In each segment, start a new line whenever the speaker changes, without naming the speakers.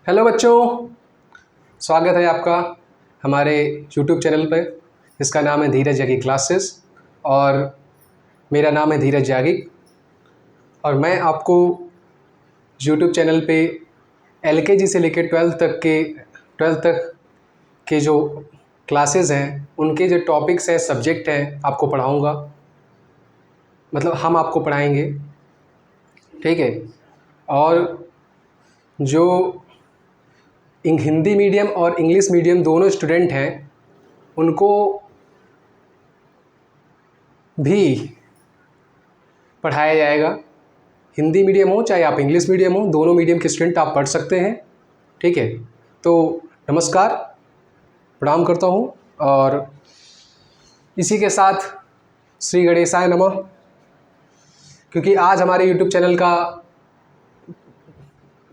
Hello बच्चों, स्वागत है आपका हमारे YouTube चैनल पर। इसका नाम है धीरज यागी क्लासेस और मेरा नाम है धीरज यागी। और मैं आपको YouTube चैनल पे LKG से लेकर 12th तक के जो क्लासेस हैं, उनके जो टॉपिक्स हैं, सब्जेक्ट हैं, आपको पढ़ाऊँगा। मतलब हम आपको पढ़ाएंगे, ठीक है। और जो हिंदी मीडियम और इंग्लिश मीडियम दोनों स्टूडेंट हैं, उनको भी पढ़ाया जाएगा। हिंदी मीडियम हो चाहे आप इंग्लिश मीडियम हो, दोनों मीडियम के स्टूडेंट आप पढ़ सकते हैं, ठीक है। तो नमस्कार, प्रणाम करता हूँ। और इसी के साथ श्री गणेशाय नमः, क्योंकि आज हमारे YouTube चैनल का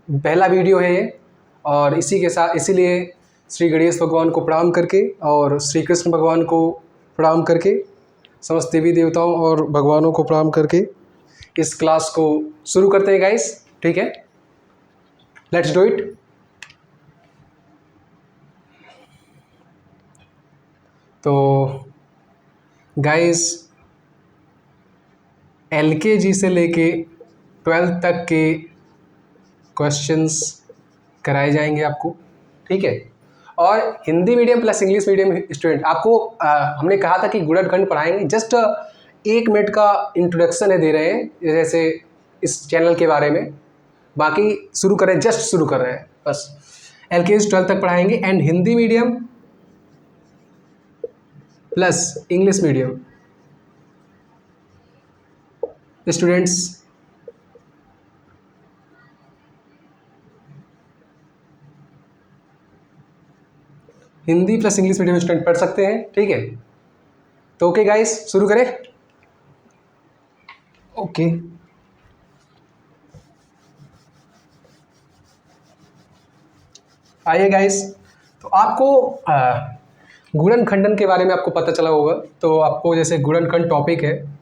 पहला वीडियो है ये। और इसी के साथ इसीलिए श्री गणेश भगवान को प्रणाम करके और श्री कृष्ण भगवान को प्रणाम करके, समस्त देवी देवताओं और भगवानों को प्रणाम करके इस क्लास को शुरू करते हैं गाइस, ठीक है। Let's do it. तो गाइस, LKG से लेके 12th तक के क्वेश्चंस कराए जाएंगे आपको, ठीक है। और Hindi medium plus English medium student आपको हमने कहा था कि गुणनखंड पढ़ाएंगे। जस्ट 1 मिनट का इंट्रोडक्शन है दे रहे हैं, जैसे इस चैनल के बारे में। बाकी शुरू करें, जस्ट शुरू कर रहे हैं बस। LKG 12th तक पढ़ाएंगे and Hindi medium plus English medium students Hindi plus English medium student पढ़ सकते हैं, ठीक है। तो ओके गाइस, शुरू करें। ओके, आइए गाइस। तो आपको गुणनखंडन के बारे में आपको पता चला होगा। तो आपको जैसे गुणनखंड टॉपिक है,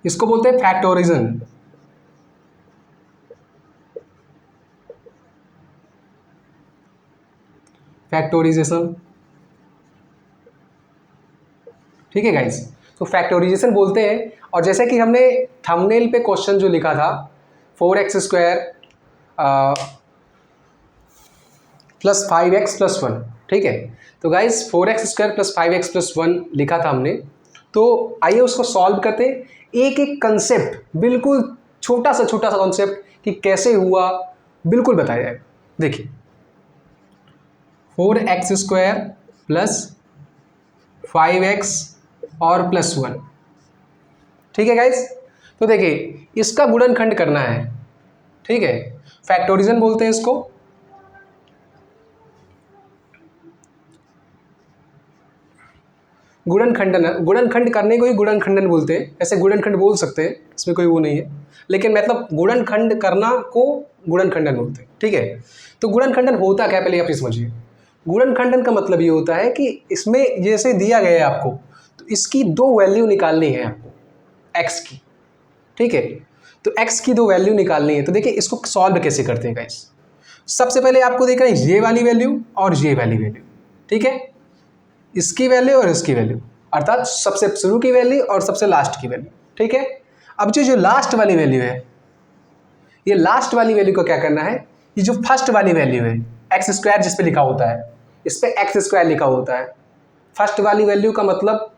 इसको बोलते हैं फैक्टोरिजन। फैक्टोराइजेशन, ठीक है गाइस। तो फैक्टोराइजेशन बोलते हैं। और जैसे कि हमने थंबनेल पे क्वेश्चन जो लिखा था 4x² प्लस 5x प्लस 1, ठीक है। तो guys 4x² plus 5x plus 1 लिखा था हमने। तो आइए उसको सॉल्व करते हैं। एक एक कंसेप्ट, बिल्कुल छोटा सा कॉन्सेप्ट कि कैसे हुआ, बिल्कुल बताया जाएगा। देखिए 4x² प्लस 5x और प्लस 1, ठीक है गाइस। तो देखिए इसका गुणनखंड करना है, ठीक है। फैक्टोरिजन बोलते हैं इसको। गुणनखंड करने को ही गुणनखंडन बोलते हैं। ऐसे गुणनखंड बोल सकते हैं, इसमें कोई वो नहीं है, लेकिन मतलब गुणनखंड करना को गुणनखंडन बोलते हैं, ठीक है। तो गुणनखंडन होता क्या, पहले आप ये समझिए। गुणनखंडन का मतलब ये होता है कि इसमें जैसे दिया गया है आपको, तो इसकी 2 वैल्यू निकालनी है आपको, x की, ठीक है। तो x की 2 वैल्यू निकालनी है। तो देखिए इसको सॉल्व कैसे करते हैं गाइस। सबसे पहले आपको देखना है ये वाली वैल्यू और ये वाली वैल्यू, ठीक है। इसकी वैल्यू और इसकी वैल्यू, अर्थात सबसे शुरू की वैल्यू और सबसे लास्ट की वैल्यू, ठीक है। अब जो लास्ट वाली वैल्यू है, ये लास्ट वाली वैल्यू को क्या करना है, ये जो फर्स्ट वाली वैल्यू है x² जिस पे लिखा होता है, इस पे x² लिखा होता है। फर्स्ट वाली वैल्यू का मतलब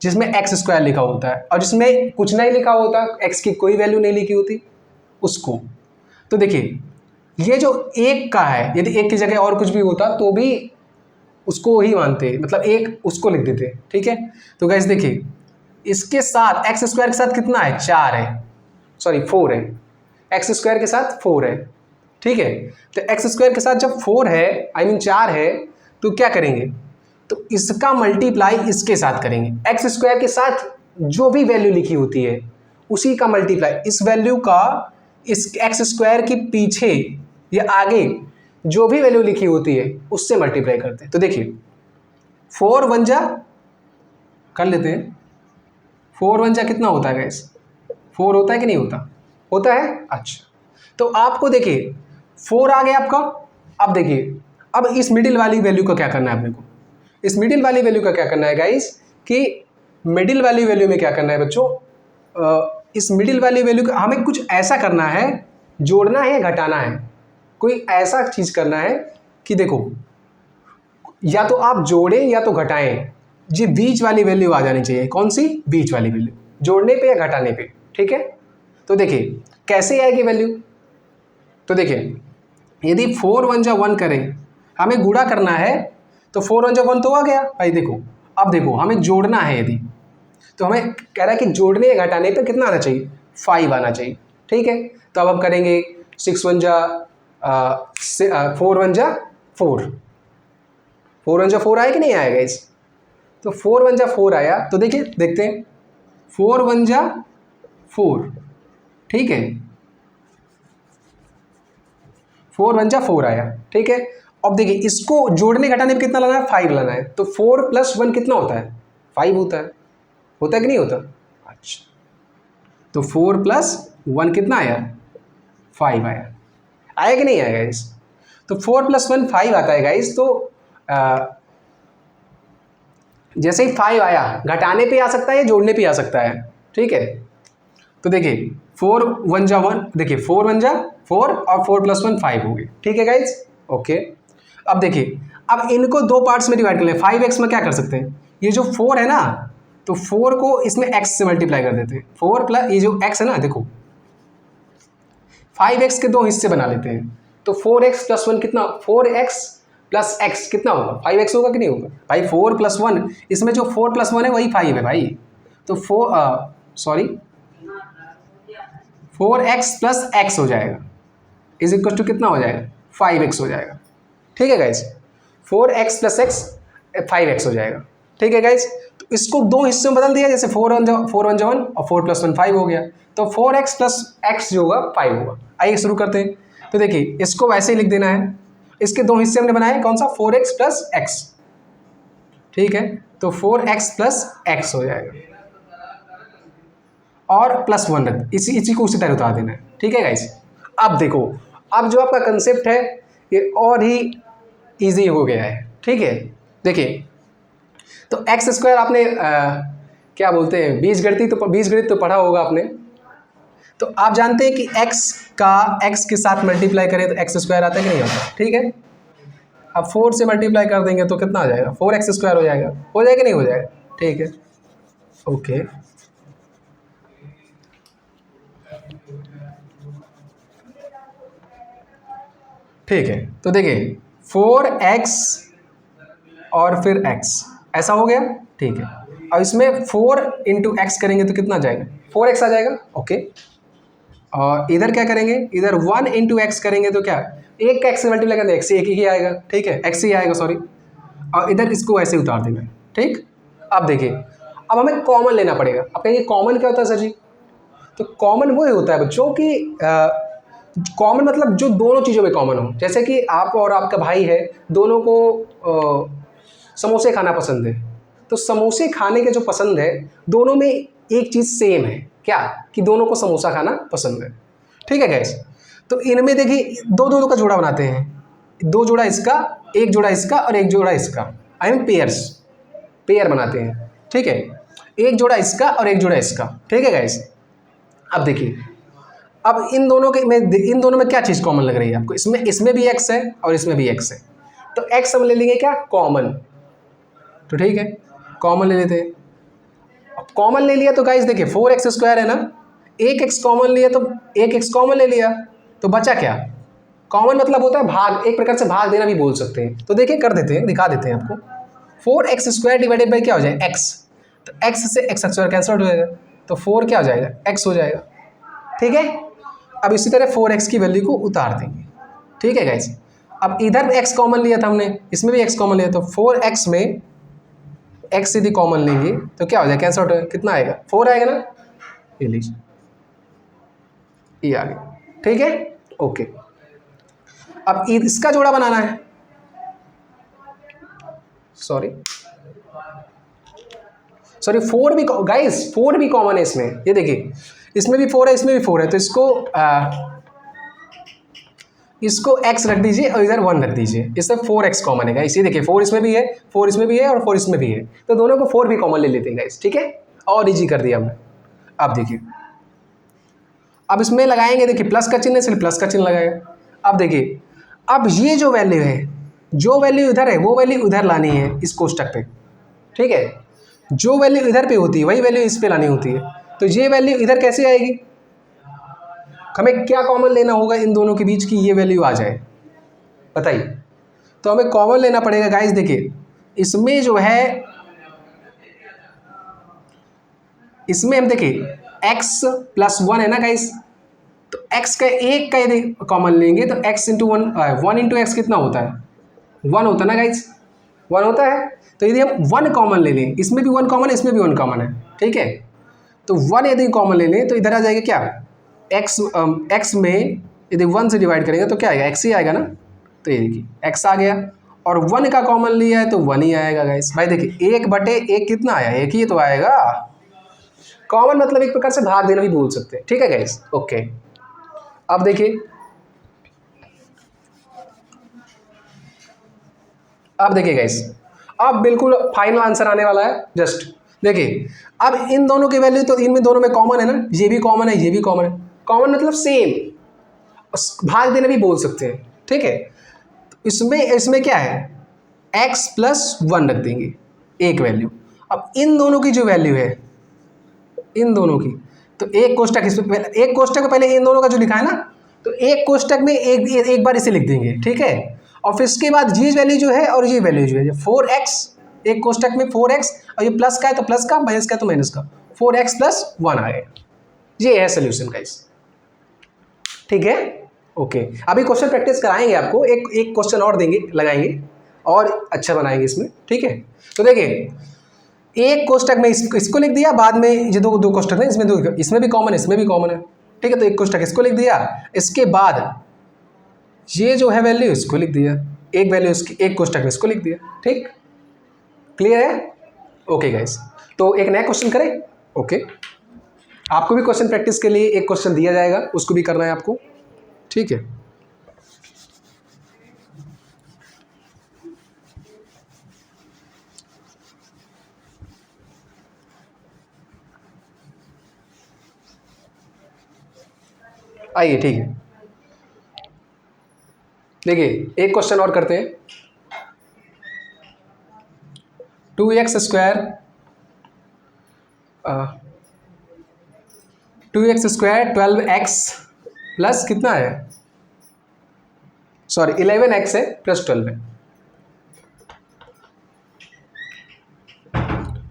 जिसमें x² लिखा होता है, और जिसमें कुछ नहीं लिखा होता, x की कोई वैल्यू नहीं लिखी होती, उसको। तो देखिए ये जो 1 का है, यदि 1 की जगह और कुछ भी होता तो भी उसको ही मानते, मतलब 1 उसको लिख देते, ठीक है। तो गाइस देखिए इसके साथ x² के साथ कितना है, 4 है, सॉरी 4 है। x² के साथ 4 है, ठीक है। तो x² के साथ जब 4 है, आई मीन 4 है, तो क्या करेंगे, तो इसका मल्टीप्लाई इसके साथ करेंगे। x² के साथ जो भी वैल्यू लिखी होती है उसी का मल्टीप्लाई, इस वैल्यू का इस x² के पीछे या आगे जो भी वैल्यू लिखी होती है उससे मल्टीप्लाई करते हैं। तो देखिए 4 1 जा कर लेते हैं। 4 वन जा कितना होता है गाइस? 4 होता है कि नहीं होता? होता है। अच्छा, तो आपको देखिए 4 आ गया आपका। अब देखिए, अब इस मिडिल वाली वैल्यू का क्या करना है अपने को? इस मिडिल वाली वैल्यू का क्या करना है गाइस कि मिडिल वाली वैल्यू में क्या करना है बच्चों? इस मिडिल वाली वैल्यू का हमें कुछ ऐसा करना है, जोड़ना है या घटाना है। कोई ऐसा चीज़ करना है कि देखो, या तो आप जोड़ें या तो घटाएं, ये बीच वाली वैल्यू आ जानी चाहिए। कौन सी? बीच वाली वैल्यू, जोड़ने पे या घटाने पे। ठीक है, तो देखिए कैसे आएगी वैल्यू। तो देखिए, यदि 4 वन जा 1 करें, हमें गुणा करना है, तो 4 वन जा 1 तो आ गया भाई। देखो, अब देखो हमें जोड़ना है, यदि तो हमें कह रहा है कि जोड़ने या घटाने पे कितना आना चाहिए? 5 आना चाहिए। ठीक है, तो अब हम करेंगे 6 वन जा 4 वन जा 4, 4 वन जा 4 आया कि नहीं आएगा इस? तो 4 वन जा 4 आया, तो देखिए देखते हैं 4 वन जा 4। ठीक है, 4 वन जा 4 आया। ठीक है, अब देखिए इसको जोड़ने घटाने पे कितना लाना है? 5 लाना है। तो 4 प्लस 1 कितना होता है? 5 होता है। होता है कि नहीं होता? अच्छा, तो 4 प्लस 1 कितना आया? 5 आया। आया कि नहीं आया गाइस? तो 4 प्लस 1 5 आता है गाइस। तो जैसे ही 5 आया, घटाने पे आ सकता है या जोड़ने पे आ सकता है। ठीक है, तो देखिए 4 वन जा 1, देखिए 4 वन जा 4 और 4 प्लस 1 5 हो गए। ठीक है गाइस, ओके। अब देखिए, अब इनको दो पार्ट्स में डिवाइड कर लें। 5x में क्या कर सकते हैं, ये जो 4 है ना, तो 4 को इसमें x से मल्टीप्लाई कर देते हैं। 4 प्लस ये जो x है ना, देखो 5x के दो हिस्से बना लेते हैं। तो 4x प्लस 1 कितना? 4x प्लस x कितना होगा? 5x होगा कि नहीं होगा भाई? 4 प्लस 1, इसमें जो 4 प्लस 1 है वही 5 है भाई। तो 4x प्लस x हो जाएगा, इज इक्वल टू कितना हो जाएगा? 5x हो जाएगा। ठीक है guys, 4x plus x 5x हो जाएगा। ठीक है गाइज, तो इसको दो हिस्सों में बदल दिया, जैसे 4 वन जा 1 और 4 प्लस 1 5 हो गया। तो 4x प्लस x जो होगा 5 होगा। आइए शुरू करते हैं। तो देखिए इसको वैसे ही लिख देना है। इसके दो हिस्से हमने बनाए, कौन सा? 4x plus x। ठीक है, तो 4x प्लस x हो जाएगा और प्लस 1 रख, इसी को उसी तरह उतार देना है। ठीक है गाइज, अब देखो, अब जो आपका कंसेप्ट है ये और ही इजी हो गया है। ठीक है, देखिए तो एक्स स्क्वायर आपने क्या बोलते हैं, बीजगणित तो पढ़ा होगा आपने। तो आप जानते हैं कि एक्स के साथ मल्टीप्लाई करें तो एक्स स्क्वायर आता है कि नहीं आता? ठीक है, अब 4 से मल्टीप्लाई कर देंगे तो कितना आ जाएगा? 4x स्क्वायर हो जाएगा। हो जाएगा कि नहीं हो जाएगा? ठीक है, ओके। ठीक है, तो देखिए 4x और फिर x ऐसा हो गया। ठीक है, अब इसमें 4 इंटू एक्स करेंगे तो कितना जाएगा? 4x आ जाएगा। ओके, और इधर क्या करेंगे? इधर 1 इंटू एक्स करेंगे तो क्या? एक एक्स से मल्टीप्लाई करेंगे, एक्स एक ही आएगा। ठीक है, एक्स ही आएगा, सॉरी। और इधर इसको ऐसे उतार देना है। ठीक, अब देखिए, अब हमें कॉमन लेना पड़ेगा। अब कहेंगे कॉमन क्या होता है सर जी? तो कॉमन वो होता है बच्चों कि कॉमन मतलब जो दोनों चीज़ों में कॉमन हो। जैसे कि आप और आपका भाई है, दोनों को समोसे खाना पसंद है, तो समोसे खाने के जो पसंद है, दोनों में एक चीज़ सेम है। क्या? कि दोनों को समोसा खाना पसंद है। ठीक है गैस, तो इनमें देखिए दो दो का जोड़ा बनाते हैं। दो जोड़ा इसका, एक जोड़ा इसका और एक जोड़ा इसका, आई मीन पेयर बनाते हैं। ठीक है, एक जोड़ा इसका और एक जोड़ा इसका। ठीक है गैस, अब देखिए, अब इन दोनों में क्या चीज़ कॉमन लग रही है आपको? इसमें भी एक्स है और इसमें भी एक्स है, तो एक्स हम ले लेंगे क्या? कॉमन। तो ठीक है, कॉमन ले लेते हैं। अब कॉमन ले लिया तो गाइस देखिए 4x स्क्वायर है ना, एक एक्स कॉमन लिया तो एक एक्स कॉमन ले लिया, तो बचा क्या? कॉमन मतलब होता है भाग, एक प्रकार से भाग देना भी बोल सकते हैं। तो देखिए कर देते हैं, दिखा देते हैं आपको। 4x स्क्वायर डिवाइडेड बाई क्या हो जाएगा? x। तो x से x स्क्वायर कैंसिल हो जाएगा, तो 4 क्या हो जाएगा? x हो जाएगा। ठीक है, अब इसी तरह 4x की वैल्यू को उतार देंगे। ठीक है गाइस, अब इधर x कॉमन लिया था हमने, इसमें भी x कॉमन लिया, तो 4x में x यदि कॉमन लेंगे तो क्या हो जाएगा? कैंसिल आउट, कितना आएगा? 4 आएगा ना, ये लीजिए, ये आ गया। ठीक है, ओके। अब इसका जोड़ा बनाना है, सॉरी, सॉरी 4 भी गाइस 4 भी कॉमन है इसमें, ये देखिए इसमें भी 4 है इसमें भी 4 है, तो इसको x रख दीजिए और इधर 1 रख दीजिए, इससे 4x कॉमन है गाइस। ये देखिए 4 इसमें भी है, 4 इसमें भी है और 4 इसमें भी है, तो दोनों को 4 भी कॉमन ले लेते हैं गाइस, ठीक है। और इजी कर दिया हमने। अब देखिए अब इसमें लगाएंगे, देखिए प्लस का चिन्ह है इसलिए प्लस का चिन्ह लगाएगा। अब देखिए अब ये जो वैल्यू है, जो वैल्यू इधर है वो वैल्यू इधर लानी है इस कोष्टक पे, ठीक है। जो वैल्यू इधर पे होती है वही वैल्यू इस पे लानी होती है, तो ये वैल्यू इधर कैसे आएगी, हमें क्या कॉमन लेना होगा इन दोनों के बीच की ये वैल्यू आ जाए, बताइए। तो हमें कॉमन लेना पड़ेगा गाइस, देखिए इसमें जो है, इसमें हम देखिए x + 1 है ना गाइस, तो x का एक का यदि कॉमन लेंगे तो x × 1 × x कितना होता है, 1 होता है ना गाइस, 1 होता है। तो यदि हम 1 कॉमन ले लें, इसमें भी 1 कॉमन है इसमें भी 1 कॉमन है, ठीक है। तो 1 यदि कॉमन ले लें तो इधर आ जाएगा क्या, x में यदि 1 से डिवाइड करेंगे तो क्या आएगा, x ही आएगा ना। तो ये देखिए x आ गया, और 1 का कॉमन लिया है तो 1 ही आएगा गाइस। भाई देखिए 1/1 कितना आया, 1 ही तो आएगा। कॉमन मतलब एक प्रकार से भाग देना भी बोल सकते हैं, ठीक है गाइस, ओके। अब देखिए गाइस अब बिल्कुल फाइनल आंसर आने वाला है, जस्ट देखिए अब इन दोनों की वैल्यू तो इनमें दोनों में कॉमन है ना, ये भी कॉमन है ये भी कॉमन है, कॉमन मतलब सेम, भाग देना भी बोल सकते हैं, ठीक है। इसमें क्या है, x + 1 रख देंगे एक वैल्यू। अब इन दोनों की जो वैल्यू है, इन दोनों की, तो एक कोष्टक इसमें, एक कोष्टक में पहले इन दोनों का जो लिखा है ना, तो एक कोष्टक में एक बार इसे लिख देंगे, ठीक है। और फिर इसके बाद ये वैल्यू जो है और ये वैल्यू जो है 4x, एक कोष्टक में 4x, और ये प्लस का है तो प्लस का, माइनस का है तो माइनस का, 4x + 1 आएगा। ये है सोल्यूशन गाइस, ठीक है, ओके। अभी क्वेश्चन प्रैक्टिस कराएंगे आपको, एक क्वेश्चन और देंगे, लगाएंगे और अच्छा बनाएंगे इसमें, ठीक है। तो देखिए एक कोष्टक में इसको लिख दिया, बाद में ये दो कोष्टक हैं, इसमें भी कॉमन है इसमें भी कॉमन है, ठीक है। तो एक कोष्टक इसको लिख दिया, इसके बाद ये जो है वैल्यू इसको लिख दिया, एक वैल्यू इसकी एक कोष्टक में इसको लिख दिया, ठीक, क्लियर है, ओके गाइस। तो एक नया क्वेश्चन करें, ओके। आपको भी क्वेश्चन प्रैक्टिस के लिए एक क्वेश्चन दिया जाएगा, उसको भी करना है आपको, ठीक है। आइए, ठीक है, देखिए एक क्वेश्चन और करते हैं। 2x स्क्वायर 12x प्लस कितना है, सॉरी 11x है प्लस 12 है,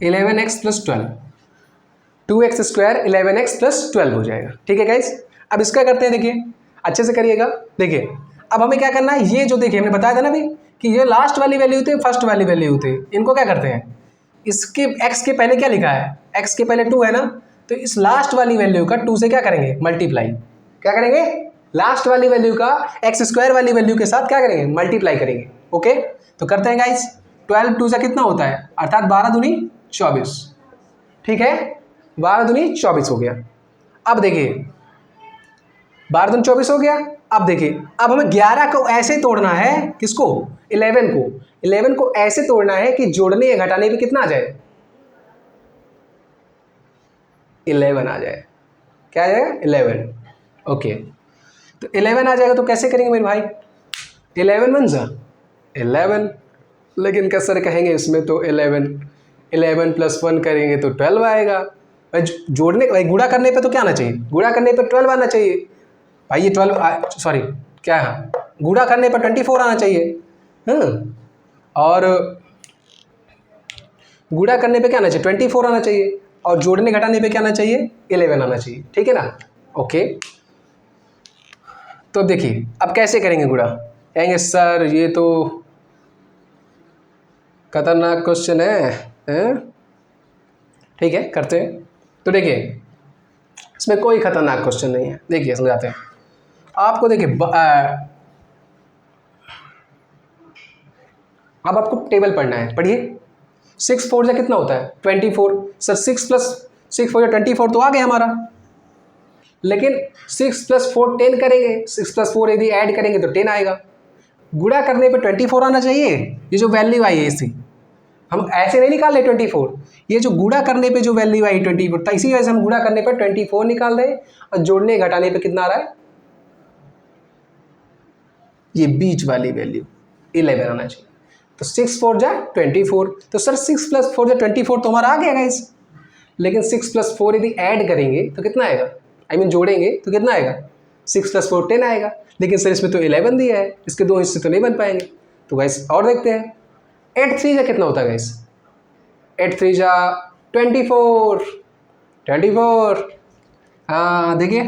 11x + 12, 2x स्क्वायर 11x + 12 हो जाएगा, ठीक है गाइस। अब इसका करते हैं, देखिए अच्छे से करिएगा। देखिए अब हमें क्या करना है, ये जो देखिए हमने बताया था ना अभी कि ये लास्ट वाली वैल्यू होती है, फर्स्ट वाली वैल्यू होती है, इनको क्या करते हैं, इसके x के पहले क्या लिखा है, x के पहले 2 है ना, तो इस लास्ट वाली वैल्यू का 2 से क्या करेंगे, मल्टीप्लाई, क्या करेंगे, लास्ट वाली वैल्यू का x स्क्वायर वाली वैल्यू के साथ क्या करेंगे, मल्टीप्लाई करेंगे, ओके। तो करते हैं गाइस, 12 2 से कितना होता है, अर्थात 12 दूनी 24, ठीक है, 12 दूनी 24 हो गया। अब देखिए 12 दूनी 24 हो गया। अब देखिए अब हमें 11 को ऐसे तोड़ना है, किसको, 11 को ऐसे तोड़ना है कि जोड़ने या घटाने पे कितना आ जाए, 11 आ जाए, क्या आ जाएगा 11, ओके। तो 11 आ जाएगा तो कैसे करेंगे मेरे भाई, 11 × 11, लेकिन कैसे कहेंगे इसमें, तो 11 + 1 करेंगे तो 12 आएगा। जोड़ने भाई गुणा करने पे तो क्या आना चाहिए, गुणा करने पे 12 आना चाहिए भाई, ये 12 सॉरी क्या है, गुणा करने पर 24 आना चाहिए, और गुणा करने पे क्या आना चाहिए, 24 आना चाहिए, और जोड़ने घटाने पे क्या आना चाहिए, 11 आना चाहिए, ठीक है ना, ओके। तो देखिए अब कैसे करेंगे गुणा, कहेंगे सर ये तो खतरनाक क्वेश्चन है, ठीक है करते हैं। तो देखिए इसमें कोई खतरनाक क्वेश्चन नहीं है, देखिए समझाते हैं आपको। देखिए अब आपको टेबल पढ़ना है, पढ़िए। 6 4 जा कितना होता है 24। सर 6 + 6 4 जा 24 तो आ गया हमारा। लेकिन 6 + 4 10 करेंगे, 6 + 4 यदि ऐड करेंगे तो 10 आएगा। गुणा करने पे 24 आना चाहिए। ये जो वैल्यू आई है इसकी हम ऐसे नहीं निकाल रहे 24, ये जो गुणा करने पे जो वैल्यू आई 24, तो इसी वजह से हम गुणा करने पे 24 निकाल रहे हैं और जोड़ने घटाने पे कितना आ रहा है, ये बीच वाली वैल्यू 11 आना चाहिए। तो 6 4 जा 24, तो सर 6 + 4 जा 24 तो हमारा आ गया गाइस। लेकिन 6 + 4 यदि ऐड करेंगे तो कितना आएगा, आई मीन जोड़ेंगे तो कितना आएगा, 6 + 4 10 आएगा। लेकिन सर इसमें तो 11 दिया है, इसके दो हिस्से तो नहीं बन पाएंगे। तो गाइस और देखते हैं 8 3 जा कितना होता है गाइस, 8 3 जा 24 24। हाँ देखिए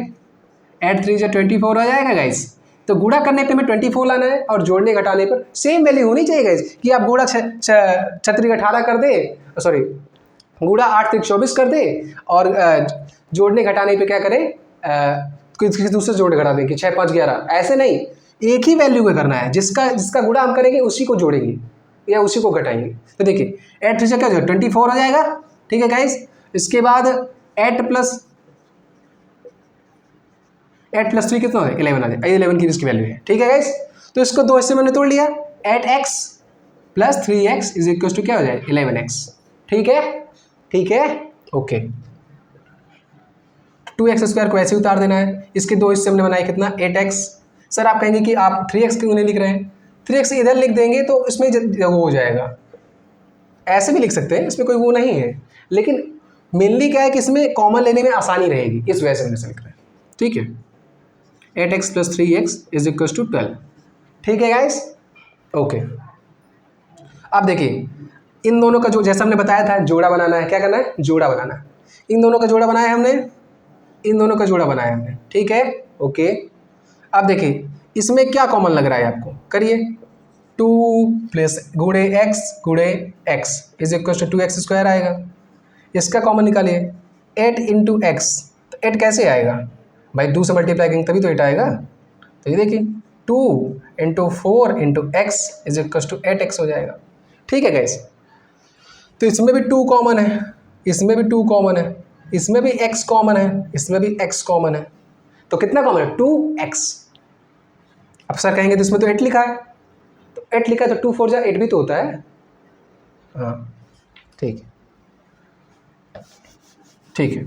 8 3 जा 24 आ जाएगा गाइस। तो गुणा करने पे हमें 24 लाना है और जोड़ने घटाने पर सेम वैल्यू होनी चाहिए गाइस, कि आप गुणा 6 18 कर दे, सॉरी गुणा 8 3 24 कर दे और जोड़ने घटाने पे क्या करें, किसी दूसरे जोड़ने घटा दें कि 6 5 11, ऐसे नहीं, एक ही वैल्यू का करना है, जिसका गुणा हम करेंगे उसी को जोड़ेंगे या उसी को घटाएंगे। तो देखिए 8 3 क्या 24 आ जाएगा, ठीक है गाइस। इसके बाद 8 + 3 कितना है 11 आ जाए, 11 की इसकी वैल्यू है, ठीक है गाइस। तो इसको दो हिस्से मैंने तोड़ लिया, 8x + 3x = क्या हो जाए 11x, ठीक है ठीक है ओके। 2x² को ऐसे उतार देना है, इसके दो हिस्से हमने बनाए कितना 8x। सर आप कहेंगे कि आप 3x क्यों नहीं लिख रहे हैं, 3x इधर लिख देंगे तो इसमें वो हो जाएगा, ऐसे भी लिख सकते हैं, इसमें कोई वो नहीं है। लेकिन मेनली क्या है कि इसमें कॉमन लेने में आसानी रहेगी, इस वजह से मैंने ऐसे लिख रहा है, ठीक है। 8x + 3x = 12, ठीक है गाइस ओके। अब देखिए इन दोनों का जो जैसा हमने बताया था जोड़ा बनाना है, क्या करना है जोड़ा बनाना है। इन दोनों का जोड़ा बनाया हमने, इन दोनों का जोड़ा बनाया हमने, ठीक है ओके। अब देखिए इसमें क्या कॉमन लग रहा है आपको, करिए 2 + गुणे x गुणे x = 2x² आएगा। इसका कॉमन निकालिए 8 × x, तो 8 कैसे आएगा भाई, 2 से मल्टीप्लाई करेंगे तभी तो 8 आएगा। तो ये देखिए 2 × 4 × x = 8x हो जाएगा, ठीक है गाइस। तो इसमें भी 2 कॉमन है, इसमें भी 2 कॉमन है, इसमें भी x कॉमन है, इसमें भी x कॉमन है, तो कितना कॉमन है 2x। अब सर कहेंगे तो इसमें तो 8 लिखा है, तो 8 लिखा है तो 2 4 जा 8 भी तो होता है, हाँ ठीक है ठीक है।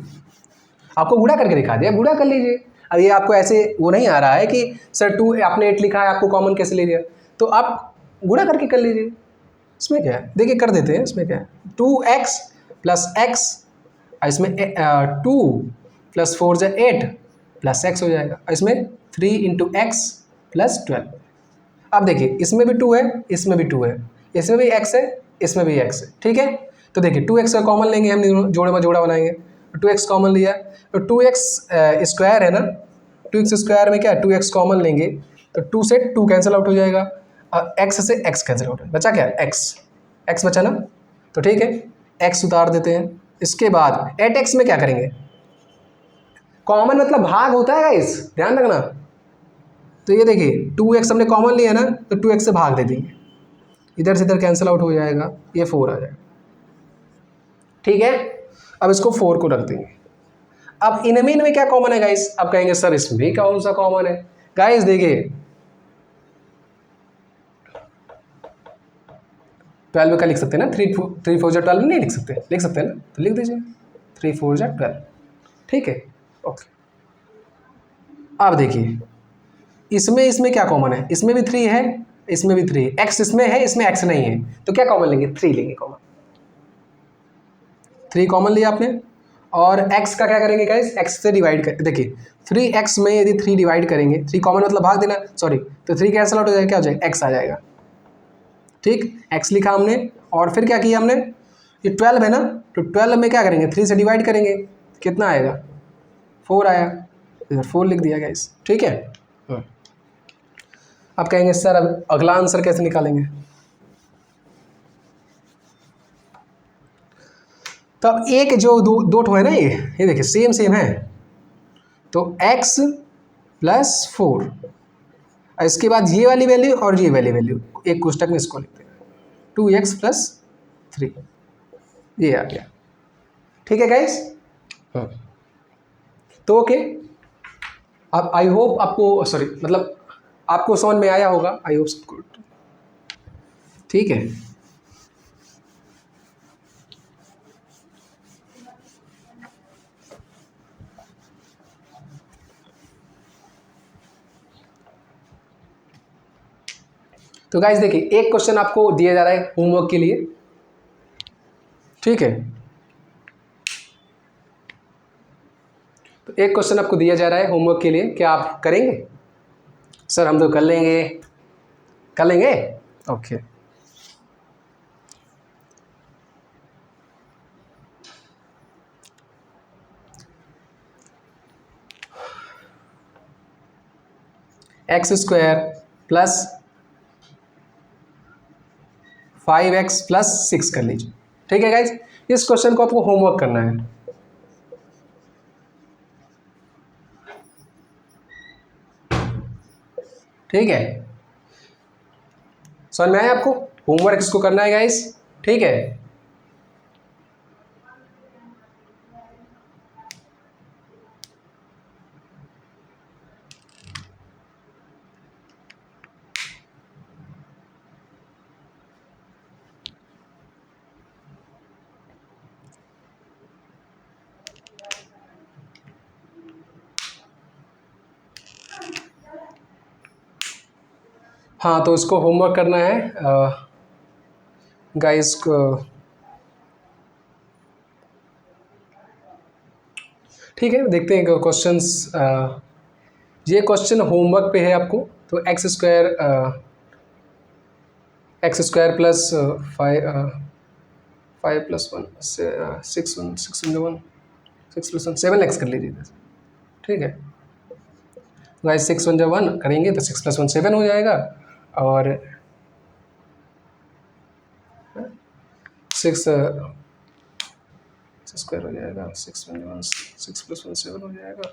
आपको गुणा करके दिखा दिया, गुणा कर लीजिए। अब ये आपको ऐसे वो नहीं आ रहा है कि सर 2 आपने 8 लिखा है आपको कॉमन कैसे ले लिया, तो आप गुणा करके कर लीजिए, इसमें क्या है देखिए कर देते हैं। इसमें क्या है 2x + x, इसमें 2 + 4 जा 8 + x हो जाएगा, इसमें 3 × x + 12। अब देखिए इसमें भी 2 है, इसमें भी 2 है, इसमें भी x है, इसमें भी x है, ठीक है। तो देखिए 2x का कॉमन लेंगे हम, जोड़े में जोड़ा बनाएंगे, 2x कॉमन लिया तो 2x² है ना, 2x² में क्या है 2x कॉमन लेंगे तो 2 से 2 कैंसिल आउट हो जाएगा और x से x कैंसिल आउट है, बचा क्या x बचा ना, तो ठीक है x उतार देते हैं। इसके बाद 8x में क्या करेंगे, कॉमन मतलब भाग होता है गाइस, ध्यान रखना। तो ये देखिए 2x हमने कॉमन लिया ना, तो 2x से भाग दे देंगे, इधर से इधर कैंसिल आउट हो जाएगा, ये 4 आ जाएगा, ठीक है। अब इसको 4 को रख देंगे। अब इनमें में क्या कॉमन है गाइस, अब कहेंगे सर इसमें कौन सा कॉमन है, गाइस देखिए 12 का लिख सकते हैं ना, 3 4 जा 12 नहीं लिख सकते, लिख सकते हैं ना, तो लिख दीजिए 3 4 जा 12, ठीक है ओके। अब देखिए इसमें क्या कॉमन है, इसमें भी 3 है, इसमें भी 3 है, x इसमें है, इसमें x नहीं है, तो क्या कॉमन लेंगे 3 लेंगे कॉमन, 3 कॉमन लिया आपने। और x का क्या करेंगे गाइस, x से डिवाइड कर, देखिए 3x में यदि 3 डिवाइड करेंगे, 3 कॉमन मतलब भाग देना, सॉरी, तो 3 कैंसिल आउट हो जाएगा, क्या हो जाएगा x आ जाएगा, ठीक। x लिखा हमने और फिर क्या किया हमने, ये 12 है ना, तो 12 में क्या करेंगे 3 से डिवाइड करेंगे, कितना आएगा 4 आया, इधर 4 लिख दिया गाइस, ठीक है। अब कहेंगे सर अब अगला आंसर कैसे निकालेंगे, तो अब एक जो दो ठो है ना, ये देखिए सेम है, तो x + 4, इसके बाद ये वाली वैल्यू और ये वाली वैल्यू एक कोष्टक में इसको लिखते हैं 2x + 3, ये आ गया। ठीक है गाइस। तो ओके, अब आई होप आपको सॉरी मतलब आपको समझ में आया होगा, आई होप गुड। ठीक है, तो गाइस देखिए एक क्वेश्चन आपको दिया जा रहा है होमवर्क के लिए। ठीक है, तो एक क्वेश्चन आपको दिया जा रहा है होमवर्क के लिए, क्या आप करेंगे? सर हम तो कर लेंगे, कर लेंगे। Okay, x square plus 5x plus 6 कर लीजिए। ठीक है गाइज, इस क्वेश्चन को आपको होमवर्क करना है। ठीक है, समझ में आया आपको? होमवर्क इसको करना है गाइज। ठीक है, हाँ तो इसको होमवर्क करना है गाइस को। ठीक है, देखते हैं क्वेश्चंस। ये क्वेश्चन होमवर्क पे है आपको। तो x square plus 5 plus 1 6 1 6 plus 1 7x कर लीजिए। ठीक है गाइस, 6 1 जब 1 करेंगे तो 6 प्लस 1 7 हो जाएगा, और 6 स्क्वायर हो जाएगा, 6 1 1 6 प्लस 1 7 हो जाएगा,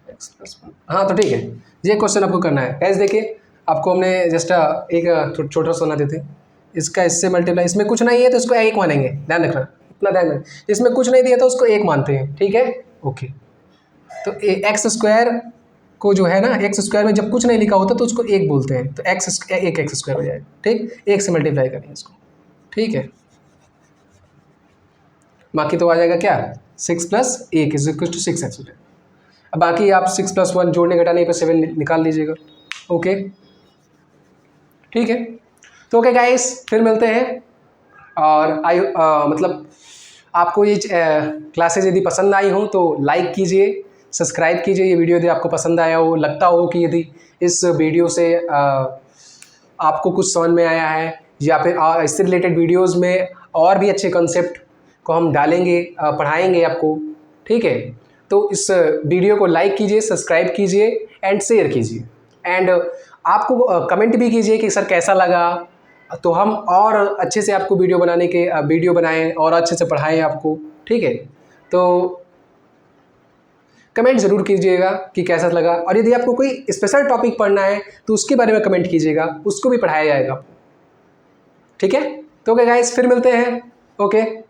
x प्लस 1। हाँ तो ठीक है, ये क्वेश्चन आपको करना है। कैसे देखिए, आपको हमने जस्ट एक छोटा सा बना देते, इसका इससे मल्टीप्लाई, इसमें कुछ नहीं है तो इसको एक मानेंगे, ध्यान रखना, इतना ध्यान रखना। इसमें कुछ नहीं दिया तो उसको एक मानते हैं। ठीक है, ओके। तो एक्स स्क्वायर को जो है ना, एक्स स्क्वायर में जब कुछ नहीं लिखा होता तो उसको एक बोलते हैं, तो एक्स स्क्वायर हो जाएगा। ठीक, एक से मल्टीप्लाई करेंगे इसको। ठीक है, बाकी तो आ जाएगा क्या, 6 plus 1 is equal to 6x हो जाएगा। अब बाकी आप 6 प्लस 1 जोड़ने घटाने पर 7 निकाल लीजिएगा। ओके, ठीक है। तो ओके गाइस, फिर मिलते हैं। और मतलब आपको ये क्लासेज यदि पसंद आई हो तो लाइक कीजिए, सब्सक्राइब कीजिए। ये वीडियो यदि आपको पसंद आया हो, लगता हो कि यदि इस वीडियो से आपको कुछ समझ में आया है, या फिर इससे रिलेटेड वीडियोस में और भी अच्छे कॉन्सेप्ट को हम डालेंगे, पढ़ाएंगे आपको। ठीक है, तो इस वीडियो को लाइक कीजिए, सब्सक्राइब कीजिए एंड शेयर कीजिए। एंड आपको कमेंट भी कीजिए कि सर कैसा लगा, तो हम और अच्छे से आपको वीडियो बनाएं और अच्छे से पढ़ाएं आपको। ठीक है, तो कमेंट ज़रूर कीजिएगा कि कैसा लगा, और यदि आपको कोई स्पेशल टॉपिक पढ़ना है तो उसके बारे में कमेंट कीजिएगा, उसको भी पढ़ाया जाएगा। ठीक है, तो ओके गाइस, फिर मिलते हैं। ओके।